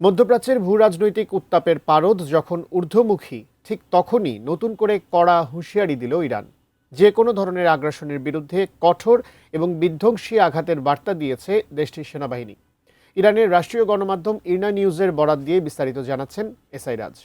মধ্যপ্রাচ্যের ভূরাজনৈতিক উত্তাপের পারদ যখন ঊর্ধ্বমুখী, ঠিক তখনই নতুন করে কড়া হুঁশিয়ারি দিল ইরান। যে কোনো ধরনের আগ্রাসনের বিরুদ্ধে কঠোর এবং বিধ্বংসী আঘাতের বার্তা দিয়েছে দেশটির সেনাবাহিনী। ইরানের রাষ্ট্রীয় গণমাধ্যম ইরনা নিউজের বরাত দিয়ে বিস্তারিত জানাচ্ছেন এসআই রাজ।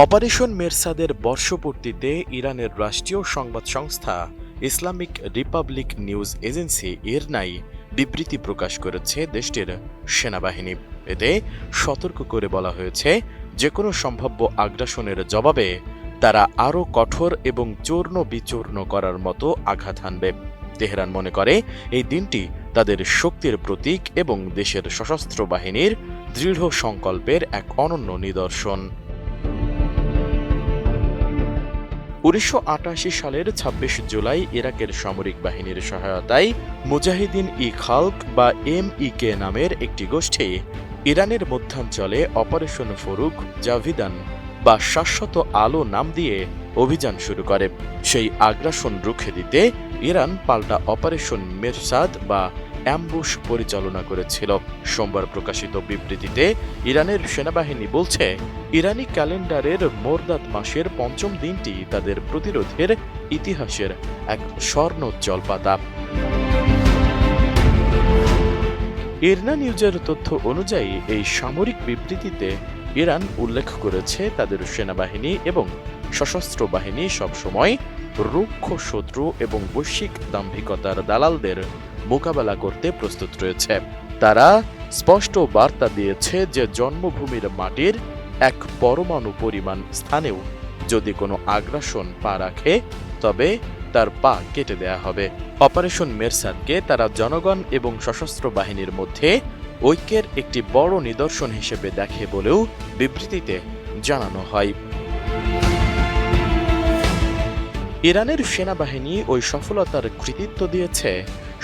অপারেশন মেরসাদের বর্ষপূর্তিতে ইরানের রাষ্ট্রীয় সংবাদ সংস্থা ইসলামিক রিপাবলিক নিউজ এজেন্সি ইরনাই বিবৃতি প্রকাশ করেছে দেশটির সেনাবাহিনী। এতে সতর্ক করে বলা হয়েছে, যে কোনো সম্ভাব্য আগ্রাসনের জবাবে তারা আরও কঠোর এবং চূর্ণ বিচূর্ণ করার মতো আঘাত হানবে। তেহরান মনে করে এই দিনটি তাদের শক্তির প্রতীক এবং দেশের সশস্ত্র বাহিনীর দৃঢ় সংকল্পের এক অনন্য নিদর্শন। 1988 সালের 26 জুলাই ইরাকের সামরিক বাহিনীর সহায়তায় মুজাহিদিন ই খালক বা MEK নামের একটি গোষ্ঠী ইরানের মধ্যাঞ্চলে অপারেশন ফরুক জাভিদান বা শাশ্বত আলো নাম দিয়ে অভিযান শুরু করে। সেই আগ্রাসন রুখে দিতে ইরান পাল্টা অপারেশন মেরসাদ বা অ্যাম্বুশ পরিচালনা করেছিল। সোমবার প্রকাশিত বিবৃতিতে ইরানের সেনাবাহিনী বলছে, ইরানি ক্যালেন্ডারের মোরদাদ মাসের পঞ্চম দিনটি তাদের প্রতিরোধের ইতিহাসের এক স্বর্ণোজ্জ্বল পাতা। ইরনা নিউজের তথ্য অনুযায়ী এই সামরিক বিবৃতিতে ইরান উল্লেখ করেছে তাদের সেনাবাহিনী এবং সশস্ত্র বাহিনী সবসময় রুক্ষ শত্রু এবং বৈশ্বিক দাম্ভিকতার দালালদের মোকাবেলা করতে প্রস্তুত রয়েছে। তারা স্পষ্ট বার্তা দিয়েছে যে জন্মভূমির মাটির এক পরমাণু পরিমাণ স্থানেও যদি কোনো আগ্রাসন পা রাখে তবে তার পা কেটে দেয়া হবে। অপারেশন মেরসাদকে তারা জনগণ এবং সশস্ত্র বাহিনীর মধ্যে ঐক্যের একটি বড় নিদর্শন হিসেবে দেখে বলেও বিবৃতিতে জানানো হয়। ইরানের সেনাবাহিনী ওই সফলতার কৃতিত্ব দিয়েছে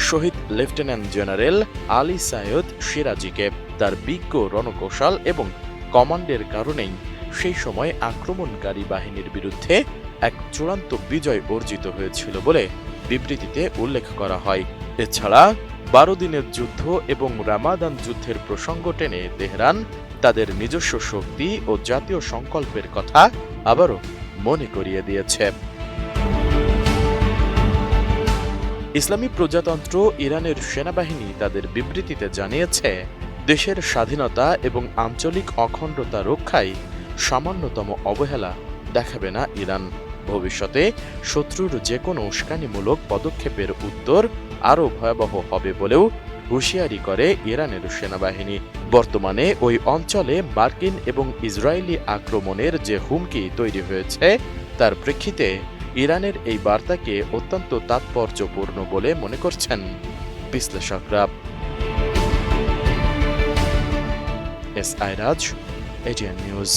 শহীদ লেফটেন্যান্ট জেনারেল আলী সাইয়দ সিরাজিকে। তার বিজ্ঞ রণকৌশল এবং কমান্ডের কারণেই সেই সময় আক্রমণকারী বাহিনীর বিরুদ্ধে এক চূড়ান্ত বিজয় অর্জিত হয়েছিল বলে বিবৃতিতে উল্লেখ করা হয়। এছাড়া 12 দিনের যুদ্ধ এবং রামাদান যুদ্ধের প্রসঙ্গ টেনে তেহরান তাদের নিজস্ব শক্তি ও জাতীয় সংকল্পের কথা আবারও মনে করিয়ে দিয়েছে। ইসলামী প্রজাতন্ত্র ইরানের সেনাবাহিনী তাদের বিবৃতিতে জানিয়েছে, দেশের স্বাধীনতা এবং আঞ্চলিক অখণ্ডতা রক্ষায় সামান্যতম অবহেলা দেখাবে না ইরান। ভবিষ্যতে শত্রুর যে কোনো উস্কানিমূলক পদক্ষেপের উত্তর আরও ভয়াবহ হবে বলেও হুঁশিয়ারি করে ইরানের সেনাবাহিনী। বর্তমানে ওই অঞ্চলে মার্কিন এবং ইসরায়েলি আক্রমণের যে হুমকি তৈরি হয়েছে তার প্রেক্ষিতে ইরানের এই বার্তাকে অত্যন্ত তাৎপর্যপূর্ণ বলে মনে করছেন বিশ্লেষকরা। এসআই রাজ, এটিএন নিউজ।